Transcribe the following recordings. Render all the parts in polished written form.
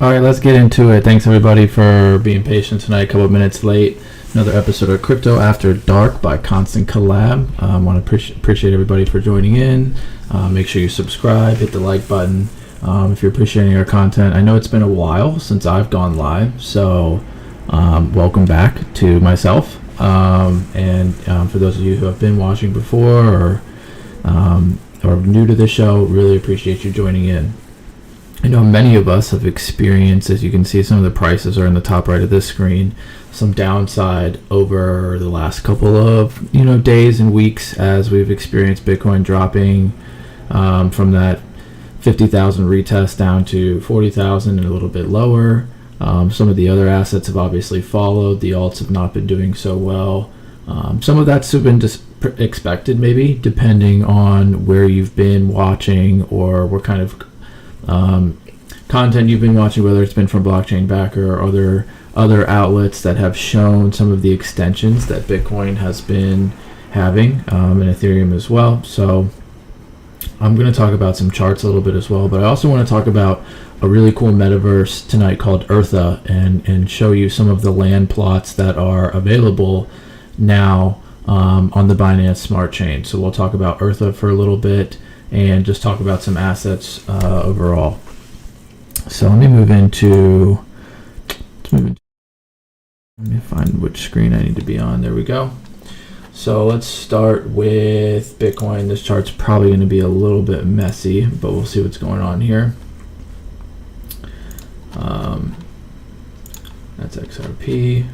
All right, let's get into it. Thanks everybody for being patient tonight. A couple of minutes late. Another episode of Crypto After Dark by Constant Collab. Want to appreciate everybody for joining in. Make sure you subscribe, hit the like button if you're appreciating our content. I know it's been a while since I've gone live, so welcome back to myself. And for those of you who have been watching before or new to the show, really appreciate you joining in. I know many of us have experienced, as you can see, some of the prices are in the top right of this screen, some downside over the last couple of days and weeks as we've experienced Bitcoin dropping from that 50,000 retest down to 40,000 and a little bit lower. Some of the other assets have obviously followed. The alts have not been doing so well. Some of that's been expected, maybe, depending on where you've been watching or what kind of content you've been watching, whether it's been from Blockchain Backer or other outlets that have shown some of the extensions that Bitcoin has been having, and Ethereum as well. So I'm going to talk about some charts a little bit as well, but I also want to talk about a really cool metaverse tonight called Ertha and show you some of the land plots that are available now on the Binance Smart Chain. So we'll talk about Ertha for a little bit and just talk about some assets overall. So let me find which screen I need to be on. There we go. So let's start with Bitcoin. This chart's probably going to be a little bit messy, but we'll see what's going on here. That's XRP.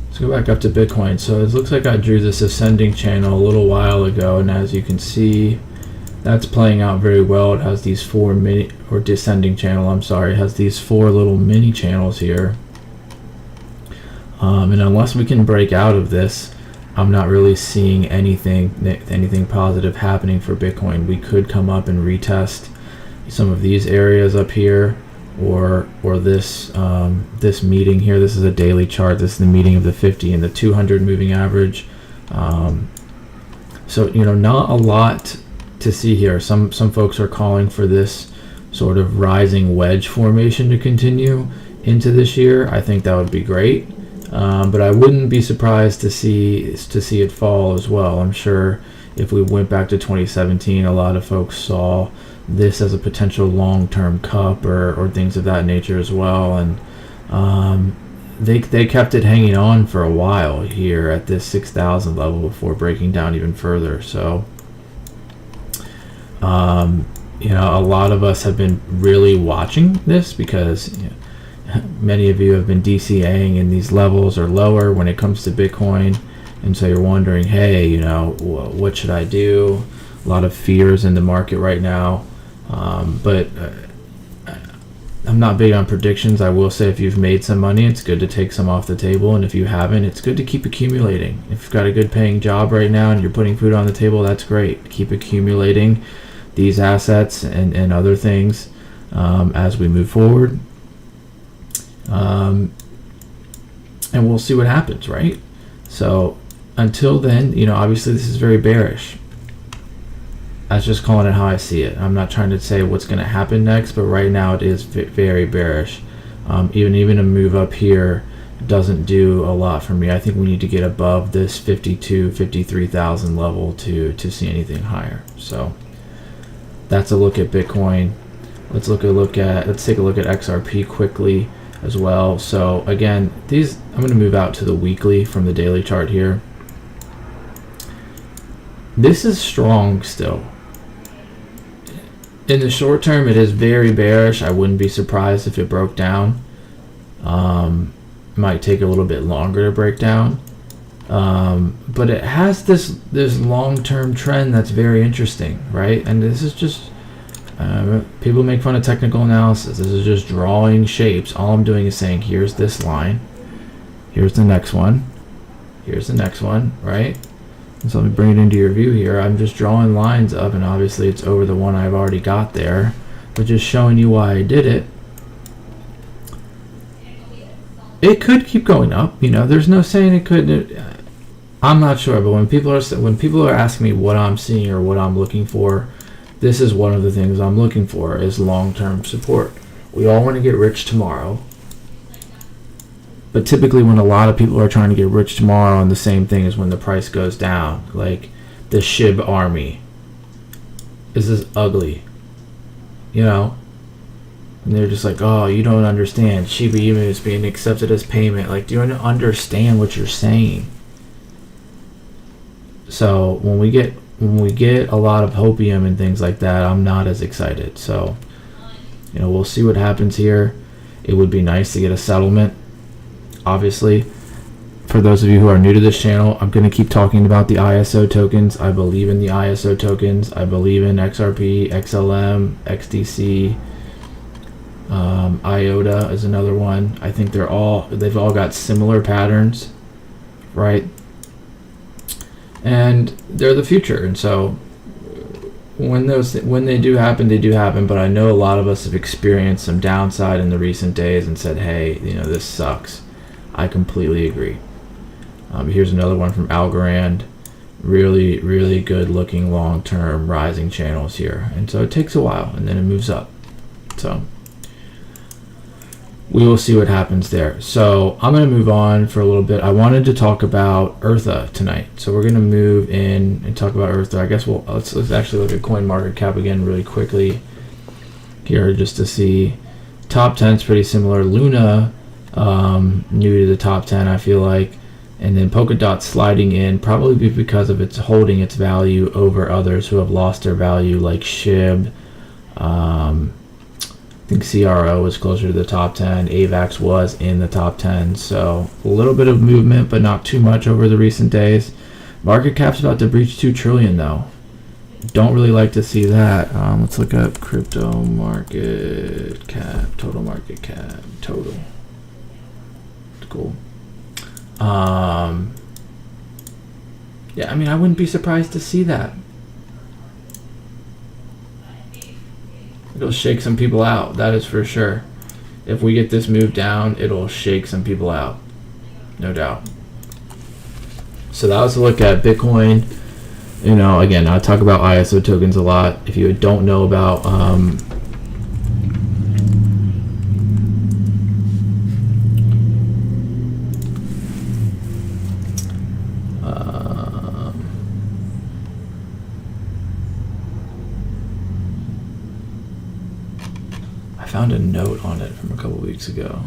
Let's go back up to Bitcoin. So it looks like I drew this ascending channel a little while ago, and as you can see, that's playing out very well. It has these descending channel, it has these four little mini channels here. And unless we can break out of this, I'm not really seeing anything positive happening for Bitcoin. We could come up and retest some of these areas up here, or this meeting here. This is a daily chart. This is the meeting of the 50 and the 200 moving average. So not a lot to see here. Some folks are calling for this sort of rising wedge formation to continue into this year. I think that would be great, but I wouldn't be surprised to see it fall as well. I'm sure if we went back to 2017, a lot of folks saw this as a potential long-term cup or things of that nature as well, and they kept it hanging on for a while here at this 6,000 level before breaking down even further. So a lot of us have been really watching this because many of you have been DCAing in these levels or lower when it comes to Bitcoin, and so you're wondering, hey, what should I do? A lot of fears in the market right now, but I'm not big on predictions. I will say if you've made some money, it's good to take some off the table, and if you haven't, it's good to keep accumulating. If you've got a good paying job right now and you're putting food on the table, that's great. Keep accumulating these assets and other things as we move forward, and we'll see what happens, right? So until then, obviously this is very bearish. I was just calling it how I see it. I'm not trying to say what's going to happen next, but right now it is very bearish. Even a move up here doesn't do a lot for me. I think we need to get above this 53,000 level to see anything higher. So that's a look at Bitcoin. Let's take a look at XRP quickly as well. So again, I'm going to move out to the weekly from the daily chart here. This is strong still. In the short term, it is very bearish. I wouldn't be surprised if it broke down. Might take a little bit longer to break down, but it has this long-term trend that's very interesting, right? And this is just people make fun of technical analysis. This is just drawing shapes. All I'm doing is saying, here's this line, here's the next one, here's the next one, right? And so let me bring it into your view here. I'm just drawing lines up, and obviously it's over the one I've already got there, but just showing you why I did it. It could keep going up, there's no saying it couldn't. I'm not sure, but when people are asking me what I'm seeing or what I'm looking for, this is one of the things I'm looking for is long-term support. We all want to get rich tomorrow, but typically when a lot of people are trying to get rich tomorrow, and the same thing is when the price goes down, like the SHIB army. This is ugly, you know? And they're just like, oh, you don't understand. Shiba Inu is being accepted as payment. Like, do you understand what you're saying? So when we get a lot of hopium and things like that, I'm not as excited. So, you know, we'll see what happens here. It would be nice to get a settlement, obviously. For those of you who are new to this channel, I'm going to keep talking about the ISO tokens. I believe in the ISO tokens. I believe in XRP, XLM, XDC. IOTA is another one. I think they've all got similar patterns, right? And they're the future. And so when they do happen, they do happen. But I know a lot of us have experienced some downside in the recent days and said, hey, you know, this sucks. I completely agree. Here's another one from Algorand. Really, really good looking long-term rising channels here. And so it takes a while and then it moves up. So we will see what happens there. So I'm going to move on for a little bit. I wanted to talk about Ertha tonight. So we're going to move in and talk about Ertha. I guess let's actually look at coin market cap again really quickly here just to see. Top 10 is pretty similar. Luna, new to the top 10, I feel like. And then Polkadot sliding in, probably because of its holding its value over others who have lost their value, like SHIB. I think CRO was closer to the top 10. AVAX was in the top 10. So a little bit of movement, but not too much over the recent days. Market cap's about to breach 2 trillion though. Don't really like to see that. Let's look up crypto market cap, total market cap, total. Cool. Yeah, I mean, I wouldn't be surprised to see that. It'll shake some people out, that is for sure. If we get this move down, it'll shake some people out, no doubt. So that was a look at Bitcoin. You know, again, I talk about ISO tokens a lot. If you don't know about found a note on it from a couple weeks ago.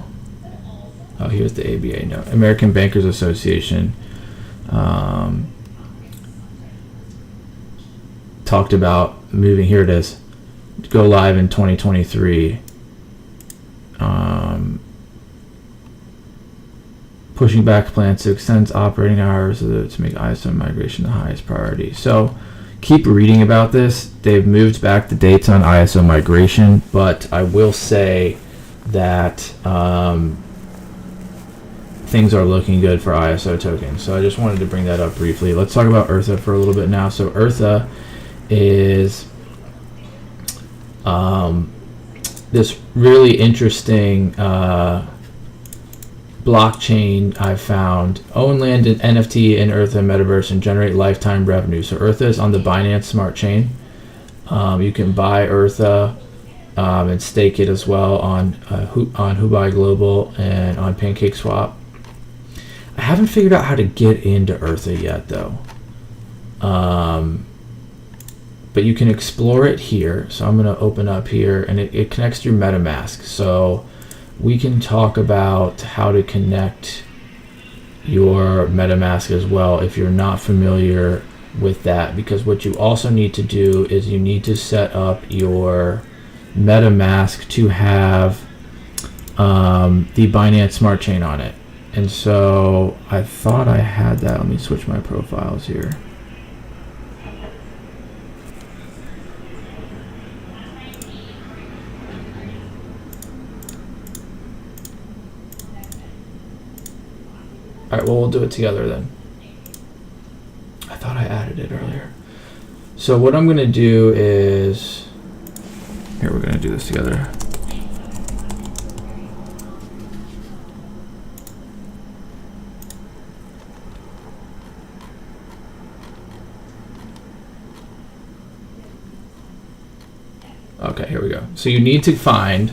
Oh, here's the ABA note. American Bankers Association talked about moving, here it is, go live in 2023. Pushing back plans to extend operating hours to make ISO migration the highest priority. So keep reading about this. They've moved back the dates on ISO migration, but I will say that things are looking good for ISO tokens. So I just wanted to bring that up briefly. Let's talk about Ertha for a little bit now. So Ertha is this really interesting blockchain I found. Own land and NFT in Ertha metaverse and generate lifetime revenue. So Ertha is on the Binance Smart Chain. You can buy Ertha and stake it as well on Hubai Global and on PancakeSwap. I haven't figured out how to get into Ertha yet though. But you can explore it here. So I'm going to open up here, and it connects through MetaMask. So we can talk about how to connect your MetaMask as well if you're not familiar with that, because what you also need to do is you need to set up your MetaMask to have the Binance Smart Chain on it. And so I thought I had that. Let me switch my profiles here. All right, well, we'll do it together then. I thought I added it earlier. So what I'm going to do is, here, we're going to do this together. So you need to find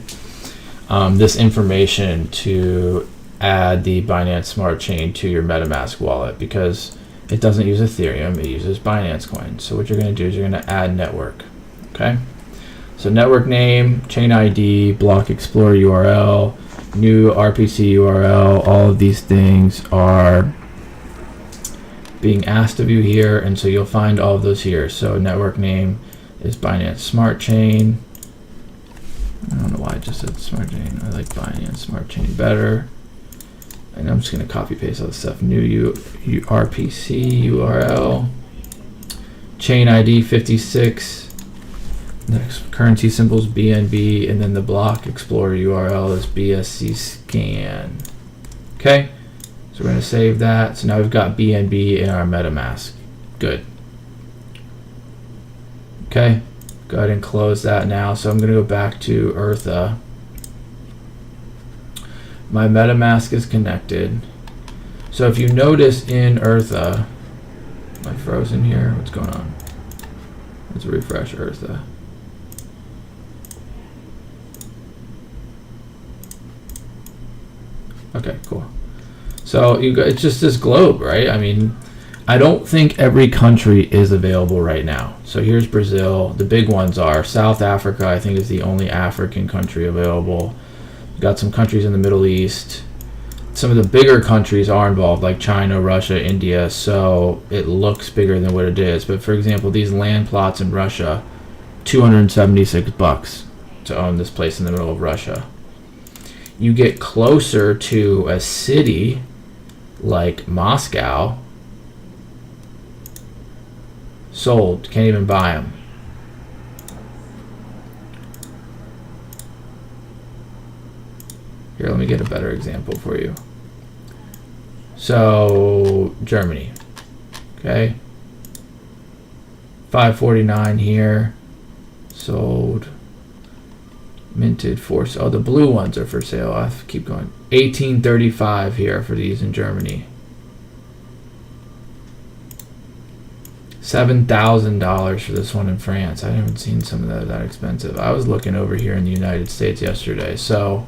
this information to add the Binance Smart Chain to your MetaMask wallet, because it doesn't use Ethereum, it uses Binance Coin. So what you're going to do is you're going to add network. Okay, so network name, chain ID, block explorer URL, new RPC URL, all of these things are being asked of you here, and so you'll find all of those here. So network name is Binance Smart Chain. I don't know why I just said Smart Chain. I like Binance Smart Chain better. And I'm just going to copy paste all this stuff. New RPC URL, chain ID 56. Next currency symbols BNB, and then the block explorer URL is BSC scan. Okay, so we're going to save that. So now we've got BNB in our MetaMask. Good. Okay, go ahead and close that now. So I'm going to go back to Ertha. My MetaMask is connected. So if you notice in Ertha, am I frozen here? What's going on? Let's refresh Ertha. Okay, cool. So you got, it's just this globe, right? I mean, I don't think every country is available right now. So here's Brazil. The big ones are South Africa, I think, is the only African country available. We've got some countries in the Middle East. Some of the bigger countries are involved, like China, Russia, India, so it looks bigger than what it is. But for example, these land plots in Russia, $276 to own this place in the middle of Russia. You get closer to a city like Moscow, sold, can't even buy them. Here, let me get a better example for you. So Germany, okay, 549 here, sold. Minted for, oh, the blue ones are for sale. I have to keep going. 1835 here for these in Germany. $7,000 for this one in France. I haven't seen some of that expensive. I was looking over here in the United States yesterday. So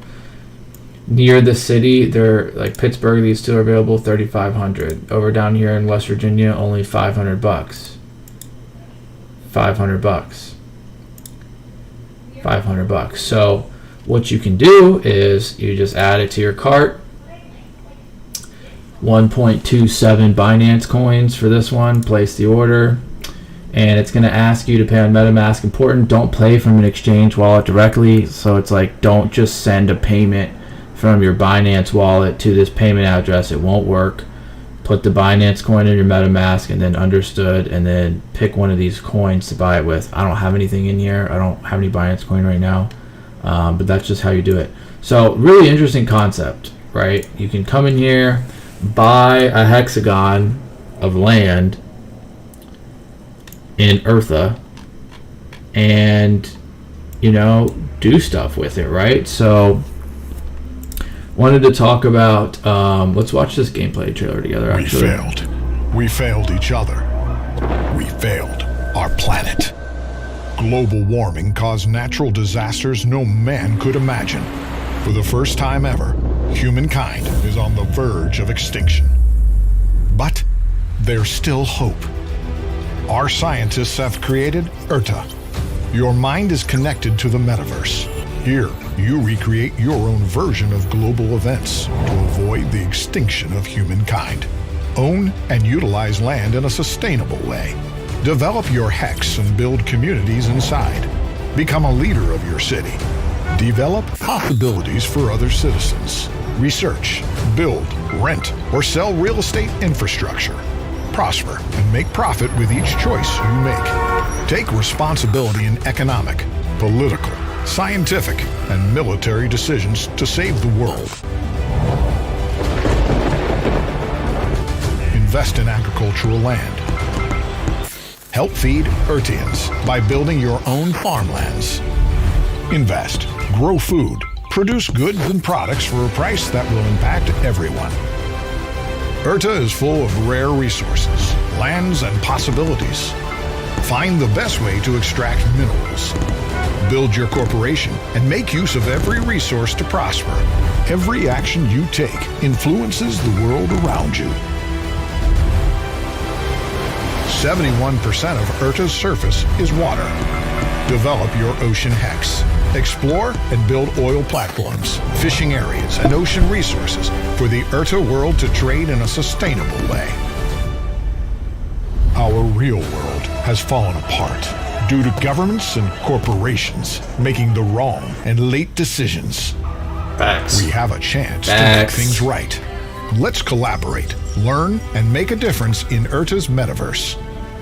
near the city, they're like Pittsburgh. These two are available, $3,500. Over down here in West Virginia, only $500. $500. $500. So what you can do is you just add it to your cart. 1.27 Binance coins for this one. Place the order, and it's going to ask you to pay on MetaMask. Important, don't pay from an exchange wallet directly. So it's like, don't just send a payment from your Binance wallet to this payment address. It won't work. Put the Binance coin in your MetaMask, and then understood, and then pick one of these coins to buy it with. I don't have anything in here. I don't have any Binance coin right now, but that's just how you do it. So really interesting concept, right? You can come in here, buy a hexagon of land in Ertha, and, you know, do stuff with it, right? So wanted to talk about, let's watch this gameplay trailer together, actually. We failed. We failed each other. We failed our planet. Global warming caused natural disasters no man could imagine. For the first time ever, humankind is on the verge of extinction. But there's still hope. Our scientists have created Ertha. Your mind is connected to the metaverse. Here, you recreate your own version of global events to avoid the extinction of humankind. Own and utilize land in a sustainable way. Develop your hex and build communities inside. Become a leader of your city. Develop possibilities for other citizens. Research, build, rent, or sell real estate infrastructure. Prosper and make profit with each choice you make. Take responsibility in economic, political, scientific, and military decisions to save the world. Invest in agricultural land. Help feed Ertians by building your own farmlands. Invest, grow food, produce goods and products for a price that will impact everyone. Ertha is full of rare resources, lands, and possibilities. Find the best way to extract minerals. build your corporation and make use of every resource to prosper. Every action you take influences the world around you. 71% of Ertha's surface is water. Develop your ocean hex. Explore and build oil platforms, fishing areas, and ocean resources for the Ertha world to trade in a sustainable way. Our real world has fallen apart due to governments and corporations making the wrong and late decisions. Facts. We have a chance to make things right. Let's collaborate, learn, and make a difference in Ertha's metaverse.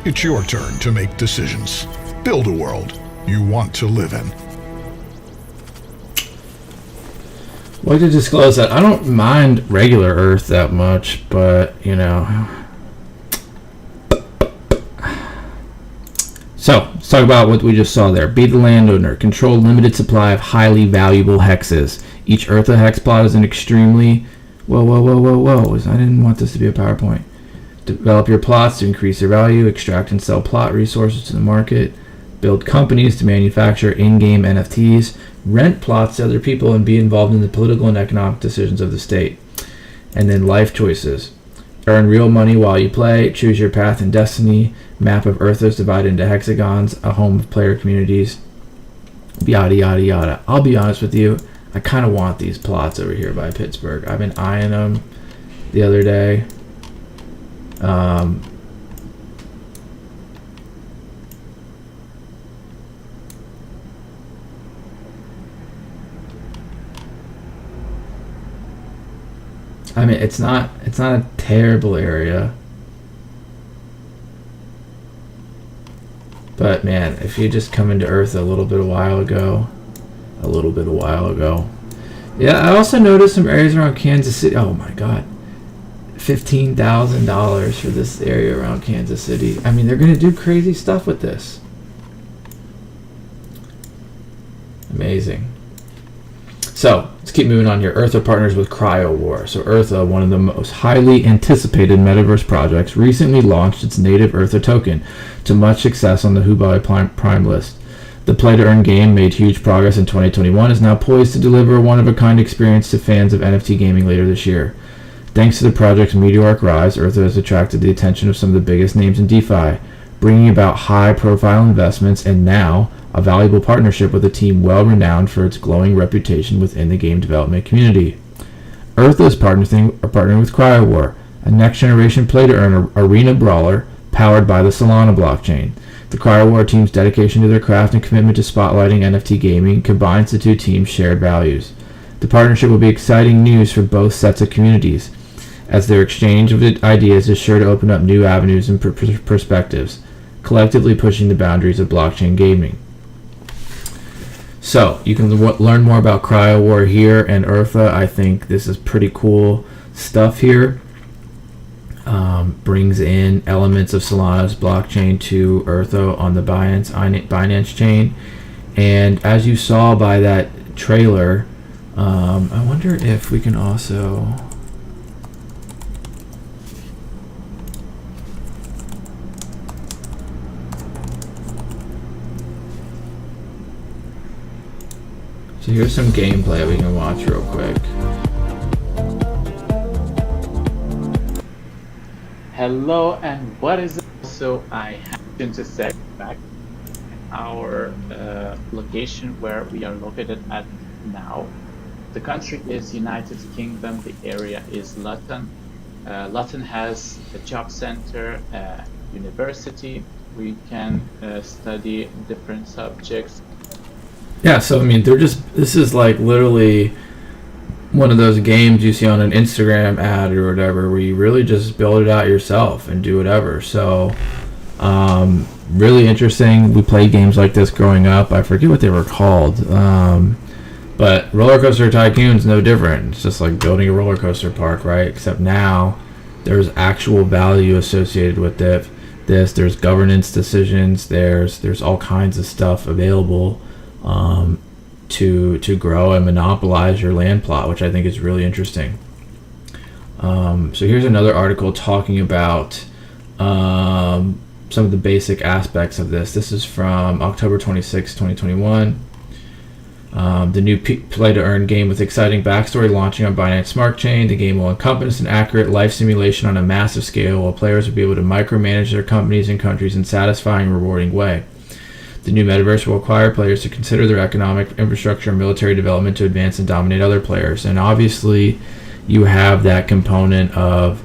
It's your turn to make decisions. Build a world you want to live in. Well, to disclose that, I don't mind regular Earth that much, but, you know. So, let's talk about what we just saw there. Be the landowner. Control limited supply of highly valuable hexes. Each Ertha hex plot is an extremely... Whoa. I didn't want this to be a PowerPoint. Develop your plots to increase their value. Extract and sell plot resources to the market. Build companies to manufacture in-game NFTs. Rent plots to other people and be involved in the political and economic decisions of the state. And then life choices. Earn real money while you play. Choose your path and destiny. Map of Erthas divided into hexagons. A home of player communities. Yada, yada, yada. I'll be honest with you. I kind of want these plots over here by Pittsburgh. I've been eyeing them the other day. I mean, it's not a terrible area. But man, if you just come into Earth a little bit a while ago. Yeah, I also noticed some areas around Kansas City. Oh my God. $15,000 for this area around Kansas City. I mean, they're going to do crazy stuff with this. Amazing. So, let's keep moving on here. Ertha partners with CryoWar. So, Ertha, one of the most highly anticipated metaverse projects, recently launched its native Ertha token to much success on the Hubai Prime list. The play-to-earn game made huge progress in 2021 is now poised to deliver a one-of-a-kind experience to fans of NFT gaming later this year. Thanks to the project's meteoric rise, Ertha has attracted the attention of some of the biggest names in DeFi, bringing about high-profile investments and now a valuable partnership with a team well-renowned for its glowing reputation within the game development community. Ertha is partnering with CryoWar, a next-generation play-to-earn arena brawler powered by the Solana blockchain. The CryoWar team's dedication to their craft and commitment to spotlighting NFT gaming combines the two teams' shared values. The partnership will be exciting news for both sets of communities, as their exchange of ideas is sure to open up new avenues and perspectives, collectively pushing the boundaries of blockchain gaming. So, you can learn more about CryoWar here and Ertha. I think this is pretty cool stuff here. Brings in elements of Solana's blockchain to Ertha on the Binance chain. And as you saw by that trailer, I wonder if we can also... So here's some gameplay we can watch real quick. Hello, and what is it? So I have to intersect back our location where we are located at now. The country is United Kingdom. The area is Luton. Luton has a job center, a university. We can study different subjects. Yeah, so I mean, this is like literally one of those games you see on an Instagram ad or whatever, where you really just build it out yourself and do whatever. So, really interesting. We played games like this growing up. I forget what they were called. But Roller Coaster Tycoon's no different. It's just like building a roller coaster park, right? Except now there's actual value associated with this. There's governance decisions. There's all kinds of stuff available to grow and monopolize your land plot, which I think is really interesting. So here's another article talking about some of the basic aspects of this. This is from October 26, 2021. The new play-to-earn game with exciting backstory launching on Binance Smart Chain. The game will encompass an accurate life simulation on a massive scale, while players will be able to micromanage their companies and countries in a satisfying and rewarding way. The new metaverse will require players to consider their economic infrastructure and military development to advance and dominate other players. And obviously, you have that component of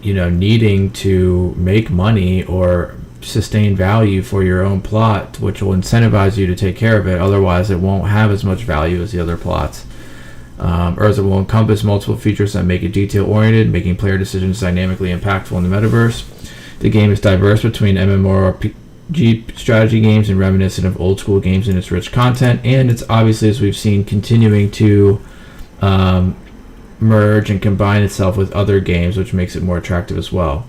needing to make money or sustain value for your own plot, which will incentivize you to take care of it. Otherwise, it won't have as much value as the other plots. Ertha will encompass multiple features that make it detail-oriented, making player decisions dynamically impactful in the metaverse. The game is diverse between MMORPG strategy games and reminiscent of old-school games in its rich content, and it's obviously, as we've seen, continuing to merge and combine itself with other games, which makes it more attractive as well.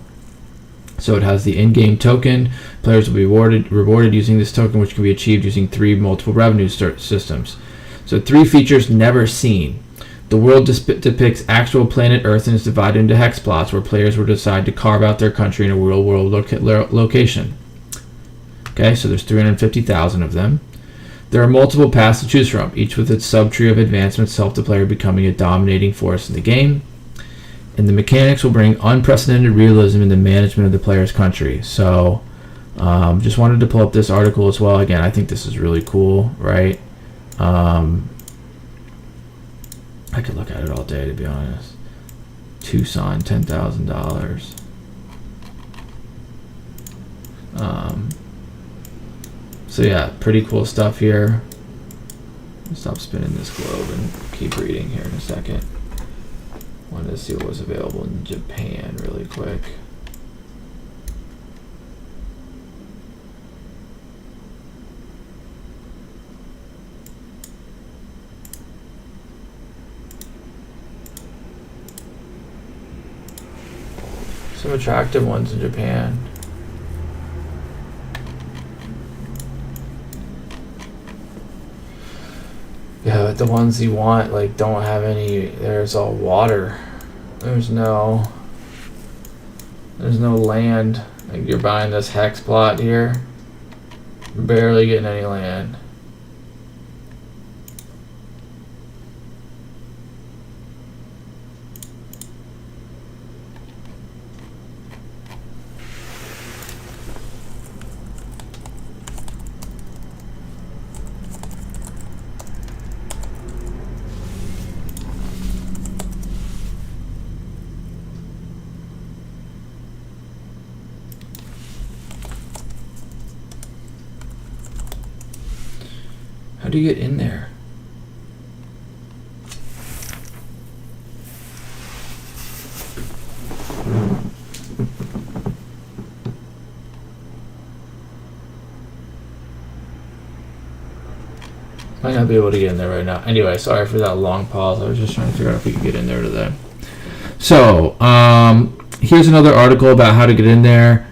So it has the in-game token. Players will be rewarded using this token, which can be achieved using 3 multiple revenue systems. So 3 features never seen. The world depicts actual planet Earth and is divided into hex plots, where players will decide to carve out their country in a real-world location. Okay, so there's 350,000 of them. There are multiple paths to choose from, each with its subtree of advancements to help the player becoming a dominating force in the game. And the mechanics will bring unprecedented realism in the management of the player's country. So, just wanted to pull up this article as well. Again, I think this is really cool, right? I could look at it all day, to be honest. Tucson, $10,000. So yeah, pretty cool stuff here. I'll stop spinning this globe and keep reading here in a second. Wanted to see what was available in Japan really quick. Some attractive ones in Japan. Yeah, but the ones you want don't have any. There's all water. There's no land. You're buying this hex plot here, barely getting any land. How do you get in there? Might not be able to get in there right now. Anyway, sorry for that long pause. I was just trying to figure out if we could get in there today. So, here's another article about how to get in there.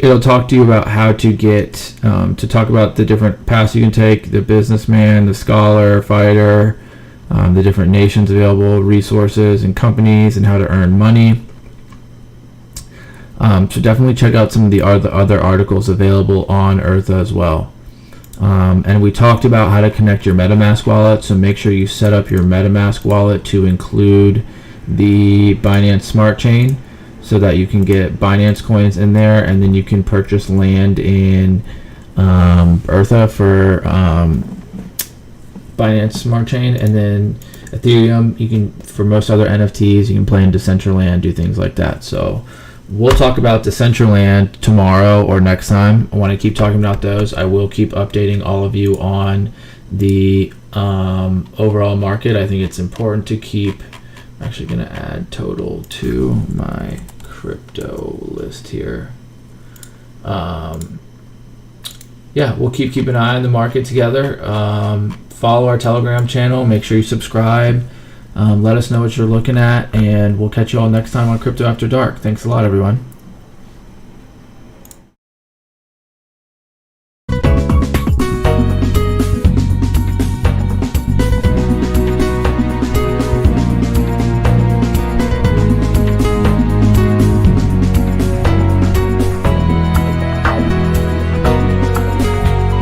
It'll talk to you about how to get to talk about the different paths you can take, the businessman, the scholar, fighter, the different nations available, resources and companies, and how to earn money. So definitely check out some of the other articles available on Ertha as well. And we talked about how to connect your MetaMask wallet, so make sure you set up your MetaMask wallet to include the Binance Smart Chain, so that you can get Binance coins in there, and then you can purchase land in Ertha for Binance Smart Chain, and then Ethereum. You can, for most other NFTs, you can play in Decentraland, do things like that. So we'll talk about Decentraland tomorrow or next time. I want to keep talking about those. I will keep updating all of you on the overall market. I think it's important to keep. I'm actually going to add total to my crypto list here. Yeah, we'll keep an eye on the market together. Follow our Telegram channel. Make sure you subscribe. Let us know what you're looking at, and we'll catch you all next time on Crypto After Dark. Thanks a lot, everyone.